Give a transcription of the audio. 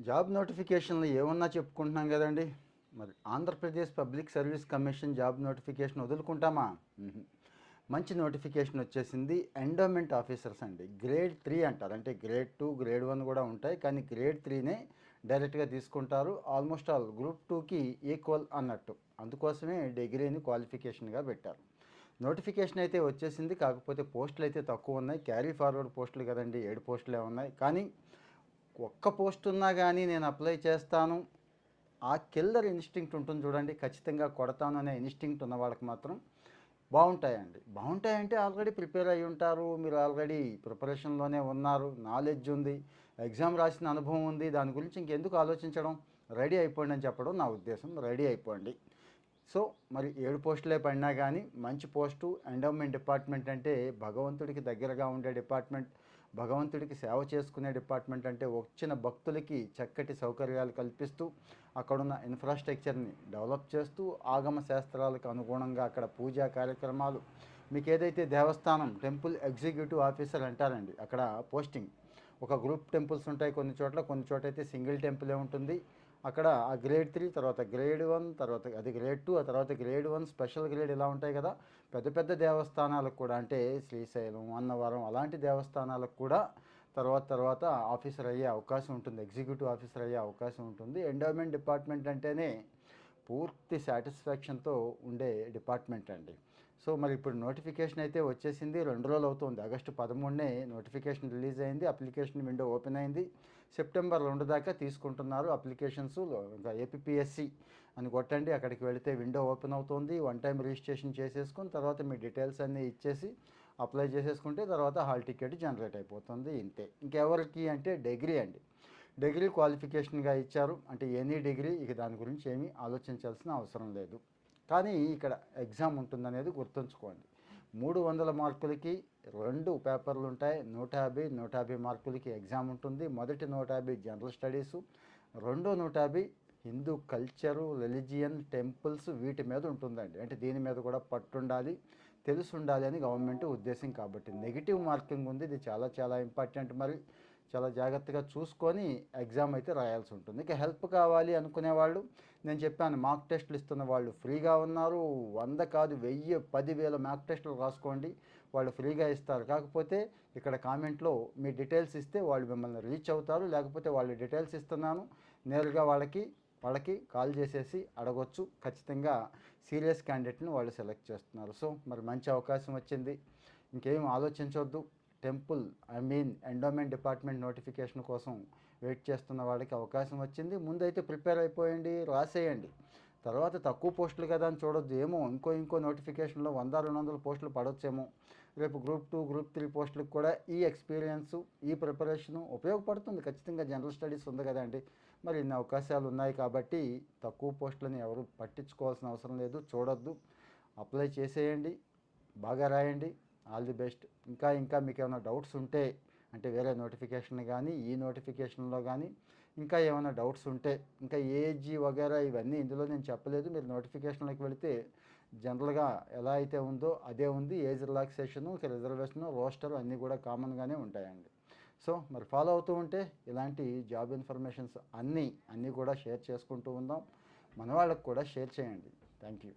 Job నోటిఫికేషన్లు ఏమన్నా చెప్పుకుంటున్నాం కదండి. మరి Andhra Pradesh public service commission job notification వదులుకుంటామా? మ్మ్. మంచి నోటిఫికేషన్ వచ్చేసింది. ఎండోమెంట్ ఆఫీసర్స్ అండి, గ్రేడ్ 3 అంటారు. అంటే గ్రేడ్ 2 గ్రేడ్ 1 కూడా ఉంటాయి, కానీ గ్రేడ్ 3నే డైరెక్ట్గా తీసుకుంటారు. ఆల్మోస్ట్ ఆల్ గ్రూప్ 2కి ఈక్వల్ అన్నట్టు. అందుకోసమే డిగ్రీని క్వాలిఫికేషన్గా పెట్టారు. నోటిఫికేషన్ అయితే వచ్చేసింది, కాకపోతే పోస్టులు అయితే తక్కువ ఉన్నాయి. క్యారీ ఫార్వర్డ్ పోస్టులు కదండి, 7 పోస్టులే ఉన్నాయి. కానీ ఒక్క పోస్ట్ ఉన్నా కానీ నేను అప్లై చేస్తాను, ఆ కిల్లర్ ఇన్స్టింక్ట్ ఉంటుంది చూడండి, ఖచ్చితంగా కొడతాను అనే ఇన్స్టింక్ట్ ఉన్న వాళ్ళకి మాత్రం బాగుంటాయండి. బాగుంటాయంటే ఆల్రెడీ ప్రిపేర్ అయ్యి ఉంటారు, మీరు ఆల్రెడీ ప్రిపరేషన్లోనే ఉన్నారు, నాలెడ్జ్ ఉంది, ఎగ్జామ్ రాసిన అనుభవం ఉంది, దాని గురించి ఇంకెందుకు ఆలోచించడం, రెడీ అయిపోండి అని చెప్పడం నా ఉద్దేశం. రెడీ అయిపోండి. సో మరి 7 పోస్టులే పడినా కానీ మంచి పోస్టు. ఎండోమెంట్ డిపార్ట్మెంట్ అంటే భగవంతుడికి దగ్గరగా ఉండే డిపార్ట్మెంట్, భగవంతుడికి సేవ చేసుకునే డిపార్ట్మెంట్. అంటే వచ్చిన భక్తులకి చక్కటి సౌకర్యాలు కల్పిస్తూ అక్కడున్న ఇన్ఫ్రాస్ట్రక్చర్ని డెవలప్ చేస్తూ ఆగమ శాస్త్రాలకు అనుగుణంగా అక్కడ పూజా కార్యక్రమాలు, మీకు ఏదైతే దేవస్థానం టెంపుల్ ఎగ్జిక్యూటివ్ ఆఫీసర్ అంటారండి అక్కడ పోస్టింగ్. ఒక గ్రూప్ టెంపుల్స్ ఉంటాయి కొన్ని చోట్ల, కొన్ని చోట అయితే సింగిల్ టెంపులే ఉంటుంది. అక్కడ ఆ గ్రేడ్ 3 తర్వాత గ్రేడ్ 1 తర్వాత అది గ్రేడ్ 2 ఆ తర్వాత గ్రేడ్ 1 స్పెషల్ గ్రేడ్ ఇలా ఉంటాయి కదా. పెద్ద పెద్ద దేవస్థానాలకు కూడా, అంటే శ్రీశైలం, అన్నవరం అలాంటి దేవస్థానాలకు కూడా తర్వాత తర్వాత ఆఫీసర్ అయ్యే అవకాశం ఉంటుంది, ఎగ్జిక్యూటివ్ ఆఫీసర్ అయ్యే అవకాశం ఉంటుంది. ఎండోమెంట్ డిపార్ట్మెంట్ అంటేనే పూర్తి సాటిస్ఫాక్షన్తో ఉండే డిపార్ట్మెంట్ అండి. సో మరి ఇప్పుడు నోటిఫికేషన్ అయితే వచ్చేసింది, 2 రోజులు అవుతుంది. ఆగస్టు 13నే నోటిఫికేషన్ రిలీజ్ అయింది, అప్లికేషన్ విండో ఓపెన్ అయింది. సెప్టెంబర్ 2 దాకా తీసుకుంటున్నారు అప్లికేషన్స్. ఇంకా ఏపీఎస్సి అని కొట్టండి, అక్కడికి వెళితే విండో ఓపెన్ అవుతుంది. వన్ టైం రిజిస్ట్రేషన్ చేసేసుకుని తర్వాత మీ డీటెయిల్స్ అన్నీ ఇచ్చేసి అప్లై చేసేసుకుంటే తర్వాత హాల్ టికెట్ జనరేట్ అయిపోతుంది. ఇంతే. ఇంకెవరికి అంటే డిగ్రీ అండి, డిగ్రీ క్వాలిఫికేషన్గా ఇచ్చారు. అంటే ఎనీ డిగ్రీ, ఇక దాని గురించి ఏమీ ఆలోచించాల్సిన అవసరం లేదు. కానీ ఇక్కడ ఎగ్జామ్ ఉంటుందనేది గుర్తుంచుకోండి. 300 మార్కులకి 2 పేపర్లు ఉంటాయి. 150 మార్కులకి ఎగ్జామ్ ఉంటుంది. మొదటి 150 జనరల్ స్టడీసు, రెండో 150 హిందూ కల్చరు, రిలీజియన్, టెంపుల్స్ వీటి మీద ఉంటుందండి. అంటే దీని మీద కూడా పట్టుండాలి, తెలిసి ఉండాలి అని గవర్నమెంట్ ఉద్దేశం. కాబట్టి నెగిటివ్ మార్కింగ్ ఉంది, ఇది చాలా చాలా ఇంపార్టెంట్. మరి చాలా జాగ్రత్తగా చూసుకొని ఎగ్జామ్ అయితే రాయాల్సి ఉంటుంది. ఇక హెల్ప్ కావాలి అనుకునే వాళ్ళు, నేను చెప్పాను మాక్ టెస్టులు ఇస్తున్న వాళ్ళు ఫ్రీగా ఉన్నారు. 100 కాదు 1000 10,000 మాక్ టెస్టులు రాసుకోండి, వాళ్ళు ఫ్రీగా ఇస్తారు. కాకపోతే ఇక్కడ కామెంట్లో మీ డీటెయిల్స్ ఇస్తే వాళ్ళు మిమ్మల్ని రీచ్ అవుతారు, లేకపోతే వాళ్ళ డీటెయిల్స్ ఇస్తున్నాను నేరుగా వాళ్ళకి కాల్ చేసేసి అడగొచ్చు. ఖచ్చితంగా సీరియస్ క్యాండిడేట్ని వాళ్ళు సెలెక్ట్ చేస్తున్నారు. సో మరి మంచి అవకాశం వచ్చింది, ఇంకేం ఆలోచించవద్దు. టెంపుల్ ఎండోమెంట్ డిపార్ట్మెంట్ నోటిఫికేషన్ కోసం వెయిట్ చేస్తున్న వాళ్ళకి అవకాశం వచ్చింది. ముందైతే ప్రిపేర్ అయిపోయండి, రాసేయండి. తర్వాత తక్కువ పోస్టులు కదా అని చూడొద్దు. ఏమో ఇంకో నోటిఫికేషన్లో 100-200 పోస్టులు పడవచ్చేమో. రేపు గ్రూప్ 2 గ్రూప్ 3 పోస్టులకు కూడా ఈ ఎక్స్పీరియన్సు, ఈ ప్రిపరేషను ఉపయోగపడుతుంది. ఖచ్చితంగా జనరల్ స్టడీస్ ఉంది కదండి. మరి ఇన్ని అవకాశాలు ఉన్నాయి కాబట్టి తక్కువ పోస్టులని ఎవరు పట్టించుకోవాల్సిన అవసరం లేదు, చూడొద్దు. అప్లై చేసేయండి, బాగా రాయండి. All the best. ఇంకా మీకు ఏమైనా డౌట్స్ ఉంటే, అంటే వేరే నోటిఫికేషన్ కానీ ఈ నోటిఫికేషన్లో కానీ ఇంకా ఏమైనా డౌట్స్ ఉంటే, ఇంకా ఏజీ వగేరా ఇవన్నీ ఇందులో నేను చెప్పలేదు. మీరు నోటిఫికేషన్లోకి వెళితే జనరల్గా ఎలా అయితే ఉందో అదే ఉంది. ఏజ్ రిలాక్సేషను, రిజర్వేషను, రోస్టర్ అన్నీ కూడా కామన్గానే ఉంటాయండి. సో మరి ఫాలో అవుతూ ఉంటే ఇలాంటి జాబ్ ఇన్ఫర్మేషన్స్ అన్నీ కూడా షేర్ చేసుకుంటూ ఉందాం. మన వాళ్ళకు కూడా షేర్ చేయండి. Thank you.